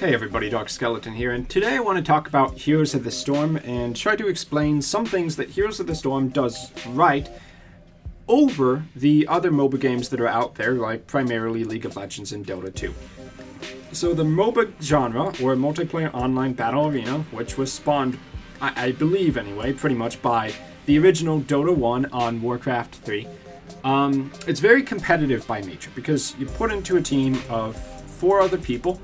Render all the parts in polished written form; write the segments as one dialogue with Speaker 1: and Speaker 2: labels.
Speaker 1: Hey everybody, Dark Skeleton here, and today I want to talk about Heroes of the Storm and try to explain some things that Heroes of the Storm does right over the other MOBA games that are out there, like primarily League of Legends and Dota 2. So the MOBA genre, or Multiplayer Online Battle Arena, which was spawned, I believe anyway, pretty much by the original Dota 1 on Warcraft 3, it's very competitive by nature because you put into a team of 4 other people.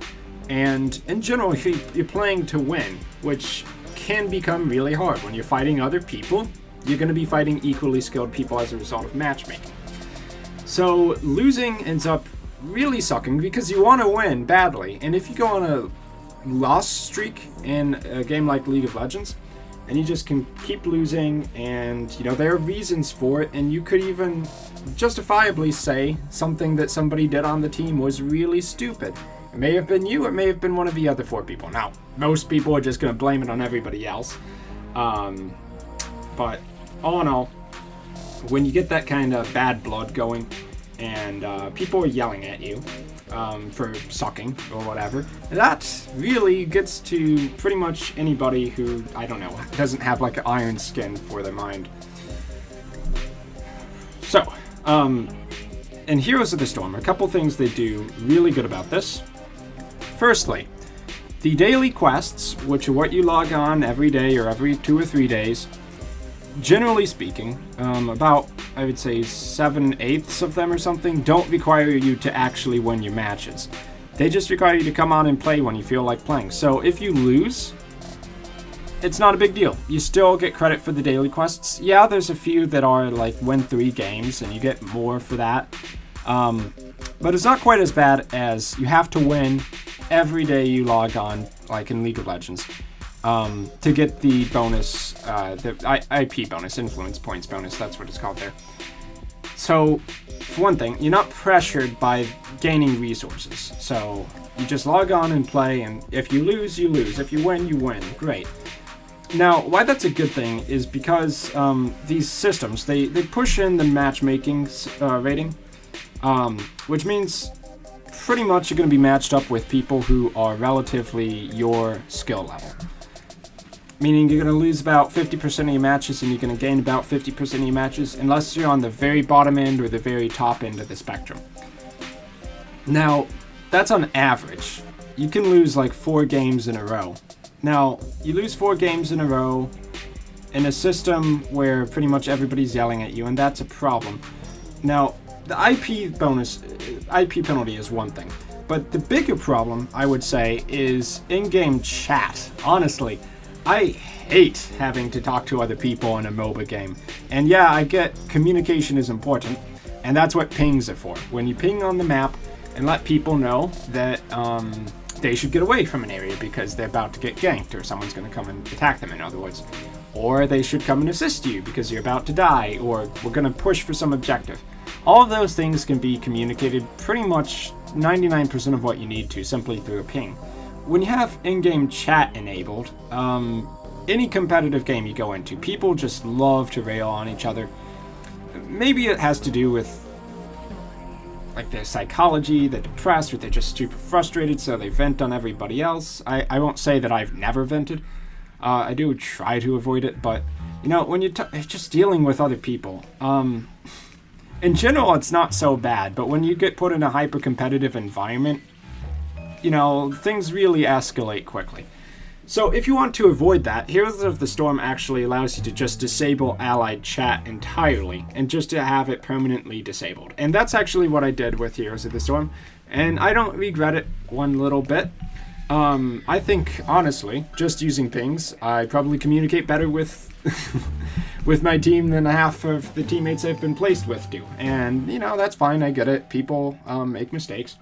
Speaker 1: And in general, you're playing to win, which can become really hard. When you're fighting other people, you're going to be fighting equally skilled people as a result of matchmaking. So losing ends up really sucking because you want to win badly. And if you go on a loss streak in a game like League of Legends, and you just can keep losing, and there are reasons for it, and you could even justifiably say something that somebody did on the team was really stupid. It may have been you, it may have been one of the other 4 people. Now, most people are just going to blame it on everybody else. But all in all, when you get that kind of bad blood going, and people are yelling at you for sucking or whatever, that really gets to pretty much anybody who, I don't know, doesn't have like an iron skin for their mind. So, in Heroes of the Storm, a couple things they do really good about this. Firstly, the daily quests, which are what you log on every day or every 2 or 3 days, generally speaking, about, I would say, 7/8 of them or something, don't require you to actually win your matches. They just require you to come on and play when you feel like playing. So if you lose, it's not a big deal. You still get credit for the daily quests. Yeah, there's a few that are like win 3 games and you get more for that. But it's not quite as bad as you have to win every day you log on, like in League of Legends, to get the bonus, the IP bonus, influence points bonus, that's what it's called there. So, for one thing, you're not pressured by gaining resources. So, you just log on and play, and if you lose, you lose. If you win, you win. Great. Now, why that's a good thing is because these systems, they push in the matchmaking rating, which means pretty much you're going to be matched up with people who are relatively your skill level. Meaning you're going to lose about 50% of your matches and you're going to gain about 50% of your matches unless you're on the very bottom end or the very top end of the spectrum. Now, that's on average. You can lose like 4 games in a row. Now, you lose 4 games in a row in a system where pretty much everybody's yelling at you, and that's a problem. Now, the IP bonus, IP penalty is one thing, but the bigger problem, I would say, is in-game chat. Honestly, I hate having to talk to other people in a MOBA game. And yeah, I get communication is important, and that's what pings are for. When you ping on the map and let people know that they should get away from an area because they're about to get ganked or someone's going to come and attack them, in other words. Or they should come and assist you because you're about to die, or we're going to push for some objective. All of those things can be communicated pretty much 99% of what you need to, simply through a ping. When you have in-game chat enabled, any competitive game you go into, people just love to rail on each other. Maybe it has to do with like their psychology, they're depressed, or they're just super frustrated, so they vent on everybody else. I won't say that I've never vented. I do try to avoid it, but when you're just dealing with other people, in general, it's not so bad, but when you get put in a hyper-competitive environment, things really escalate quickly. So if you want to avoid that, Heroes of the Storm actually allows you to just disable allied chat entirely, and just to have it permanently disabled. And that's actually what I did with Heroes of the Storm, and I don't regret it one little bit. I think, honestly, just using pings, I probably communicate better with with my team than half of the teammates I've been placed with do. And, that's fine, I get it. People make mistakes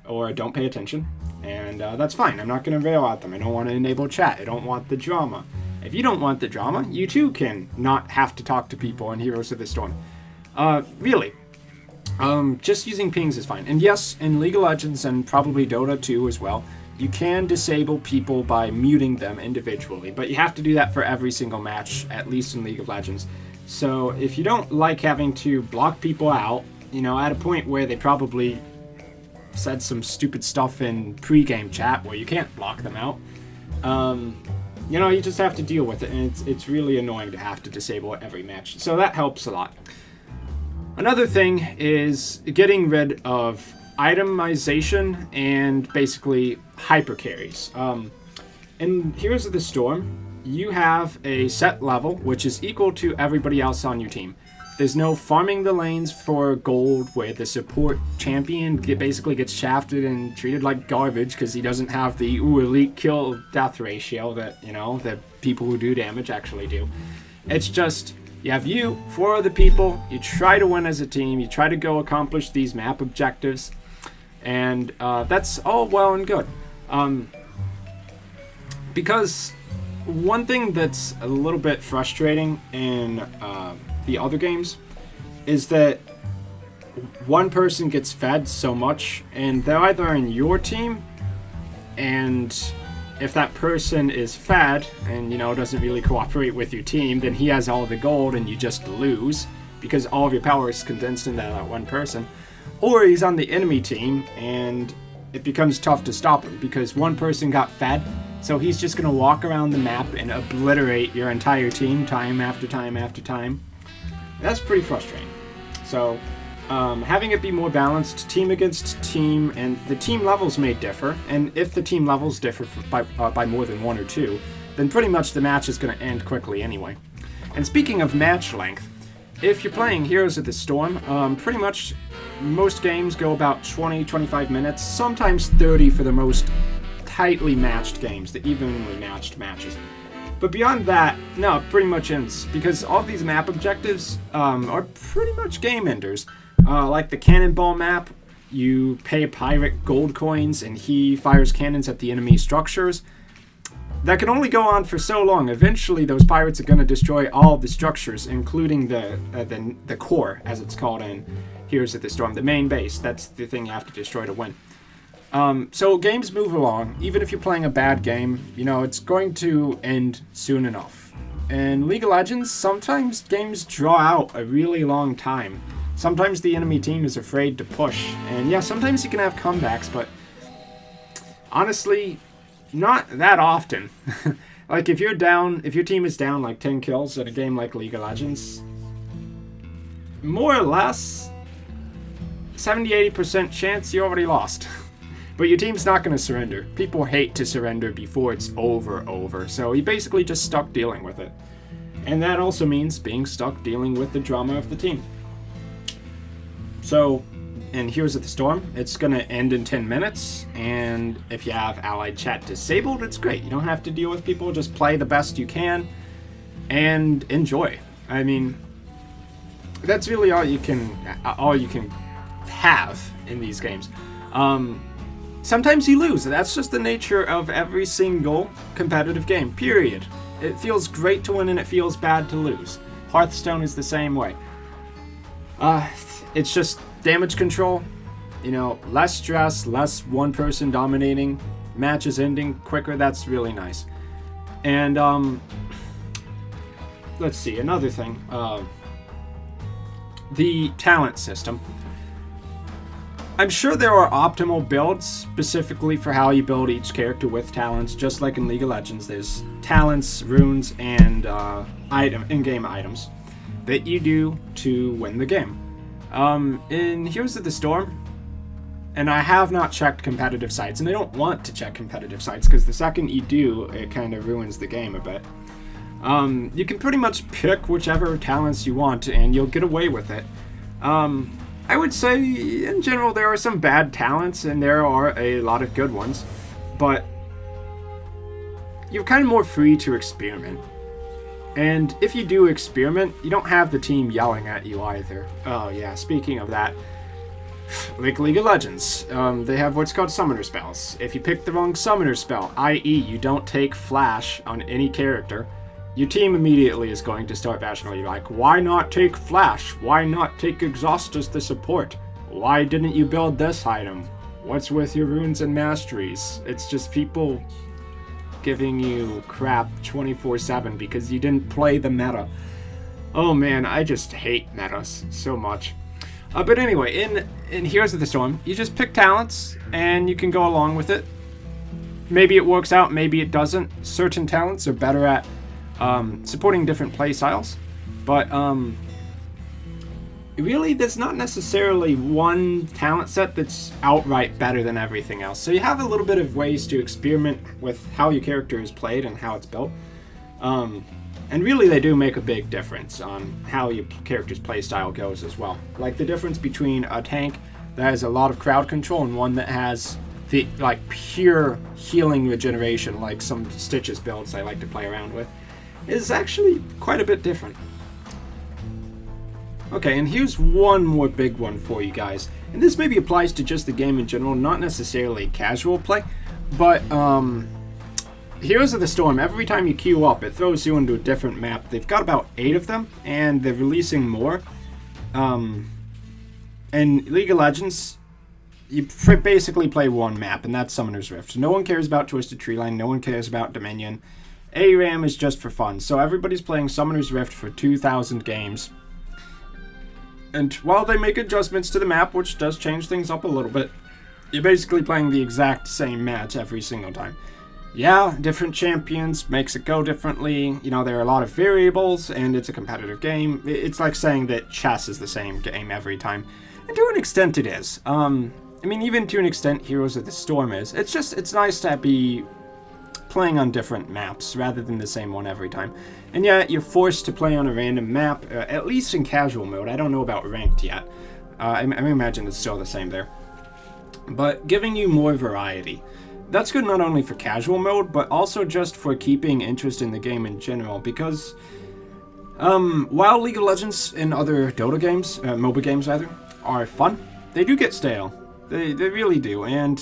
Speaker 1: or don't pay attention, and that's fine. I'm not going to rail at them. I don't want to enable chat. I don't want the drama. If you don't want the drama, you too can not have to talk to people in Heroes of the Storm. Really. Just using pings is fine. And yes, in League of Legends and probably Dota 2 as well, you can disable people by muting them individually, but you have to do that for every single match, at least in League of Legends. So if you don't like having to block people out, at a point where they probably said some stupid stuff in pre-game chat where you can't block them out. You know, you just have to deal with it, and it's really annoying to have to disable it every match. So that helps a lot. Another thing is getting rid of itemization and basically hyper carries. In Heroes of the Storm, you have a set level which is equal to everybody else on your team. There's no farming the lanes for gold where the support champion basically gets shafted and treated like garbage because he doesn't have the elite kill death ratio that, you know, the people who do damage actually do. It's just, you have you, 4 other people, you try to win as a team, you try to go accomplish these map objectives, and that's all well and good. Because one thing that's a little bit frustrating in the other games is that one person gets fed so much, and they're either in your team, and if that person is fed and, you know, doesn't really cooperate with your team, then he has all the gold and you just lose because all of your power is condensed into that one person. Or he's on the enemy team and it becomes tough to stop him because one person got fed, so he's just going to walk around the map and obliterate your entire team time after time after time. That's pretty frustrating. So having it be more balanced, team against team, and the team levels may differ, and if the team levels differ by more than 1 or 2, then pretty much the match is going to end quickly anyway. And speaking of match length, if you're playing Heroes of the Storm, pretty much most games go about 20-25 minutes, sometimes 30 for the most tightly matched games, the evenly matched matches. But beyond that, no, it pretty much ends, because all of these map objectives are pretty much game enders. Like the cannonball map, you pay a pirate gold coins and he fires cannons at the enemy structures. That can only go on for so long. Eventually those pirates are going to destroy all the structures, including the core, as it's called in Heroes of the Storm, the main base. That's the thing you have to destroy to win. So games move along. Even if you're playing a bad game, you know, it's going to end soon enough. In League of Legends, sometimes games draw out a really long time. Sometimes the enemy team is afraid to push. And yeah, sometimes you can have comebacks, but honestly, not that often. Like if you're down, if your team is down like 10 kills in a game like League of Legends, more or less 70-80% chance you already lost. But your team's not going to surrender. People hate to surrender before it's over. So you basically just stuck dealing with it. And that also means being stuck dealing with the drama of the team. So, in Heroes of the Storm, it's going to end in 10 minutes. And if you have allied chat disabled, it's great. You don't have to deal with people. Just play the best you can and enjoy. I mean, that's really all you can have in these games. Sometimes you lose. That's just the nature of every single competitive game, period. It feels great to win and it feels bad to lose. Hearthstone is the same way. It's just damage control, you know, less stress, less one person dominating, matches ending quicker. That's really nice. And let's see, another thing, the talent system. I'm sure there are optimal builds specifically for how you build each character with talents, just like in League of Legends. There's talents, runes, and in-game items that you do to win the game. In Heroes of the Storm, and I have not checked competitive sites, and I don't want to check competitive sites because the second you do, it kind of ruins the game a bit. You can pretty much pick whichever talents you want, and you'll get away with it. I would say, in general, there are some bad talents, and there are a lot of good ones, but you're kind of more free to experiment. And if you do experiment, you don't have the team yelling at you either. Oh yeah, speaking of that, like League of Legends, they have what's called summoner spells. If you pick the wrong summoner spell, i.e. you don't take flash on any character, your team immediately is going to start bashing on you like, why not take flash? Why not take exhaust as the support? Why didn't you build this item? What's with your runes and masteries? It's just people giving you crap 24/7 because you didn't play the meta. Oh man, I just hate metas so much. But anyway, in Heroes of the Storm, you just pick talents, and you can go along with it. Maybe it works out, maybe it doesn't. Certain talents are better at supporting different play styles. But really, there's not necessarily one talent set that's outright better than everything else. So you have a little bit of ways to experiment with how your character is played and how it's built. And really, they do make a big difference on how your character's play style goes as well. Like the difference between a tank that has a lot of crowd control and one that has the pure healing regeneration, like some Stitches builds I like to play around with, is actually quite a bit different. Okay, and here's one more big one for you guys. And this maybe applies to just the game in general, not necessarily casual play, but Heroes of the Storm, every time you queue up, it throws you into a different map. They've got about 8 of them, and they're releasing more. In League of Legends, you basically play one map, and that's Summoner's Rift. No one cares about Twisted Treeline, no one cares about Dominion. ARAM is just for fun, so everybody's playing Summoner's Rift for 2,000 games. And while they make adjustments to the map, which does change things up a little bit, you're basically playing the exact same match every single time. Yeah, different champions makes it go differently. You know, there are a lot of variables, and it's a competitive game. It's like saying that chess is the same game every time. And to an extent, it is. I mean, even to an extent, Heroes of the Storm is. It's nice to be playing on different maps rather than the same one every time. And yeah, you're forced to play on a random map, at least in casual mode. I don't know about ranked yet. I imagine it's still the same there. But giving you more variety. That's good not only for casual mode, but also just for keeping interest in the game in general, because while League of Legends and other Dota games, MOBA games rather, are fun, they do get stale. They really do, and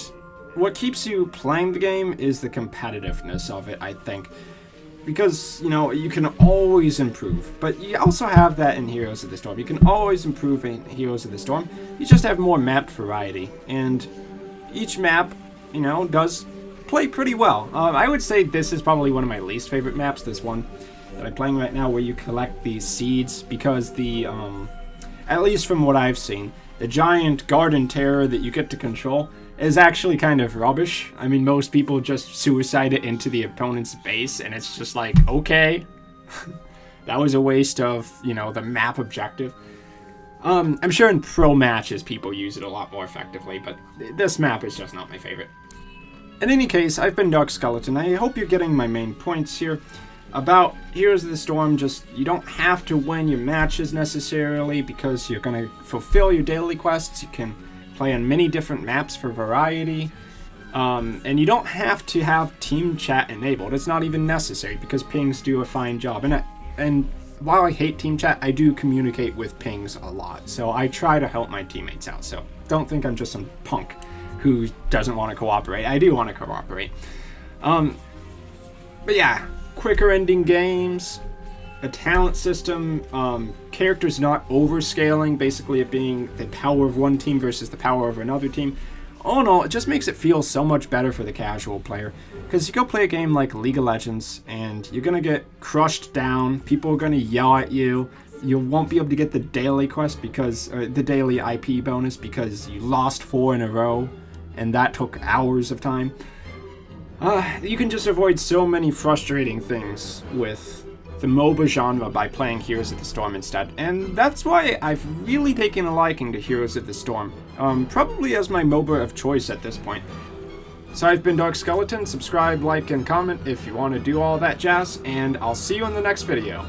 Speaker 1: what keeps you playing the game is the competitiveness of it, I think. Because, you know, you can always improve, but you also have that in Heroes of the Storm. You can always improve in Heroes of the Storm. You just have more map variety, and each map, you know, does play pretty well. I would say this is probably one of my least favorite maps, this one that I'm playing right now, where you collect these seeds, because the, at least from what I've seen, the giant garden terror that you get to control is actually kind of rubbish. I mean, most people just suicide it into the opponent's base, and it's just like, okay, that was a waste of, you know, the map objective. I'm sure in pro matches people use it a lot more effectively, but this map is just not my favorite. In any case, I've been Dark Skeleton. I hope you're getting my main points here about Heroes of the Storm. Just, you don't have to win your matches necessarily, because you're going to fulfill your daily quests. You can play on many different maps for variety, and you don't have to have team chat enabled. It's not even necessary, because pings do a fine job. And while I hate team chat, I do communicate with pings a lot, so I try to help my teammates out. So don't think I'm just some punk who doesn't want to cooperate. I do want to cooperate. But yeah, quicker ending games, a talent system, characters not overscaling, basically it being the power of one team versus the power of another team. All in all, it just makes it feel so much better for the casual player. Because you go play a game like League of Legends, and you're going to get crushed down, people are going to yell at you, you won't be able to get the daily quest because, or the daily IP bonus, because you lost 4 in a row, and that took hours of time. You can just avoid so many frustrating things with the MOBA genre by playing Heroes of the Storm instead, and that's why I've really taken a liking to Heroes of the Storm, probably as my MOBA of choice at this point. So I've been Dark Skeleton. Subscribe, like, and comment if you want to do all that jazz, and I'll see you in the next video.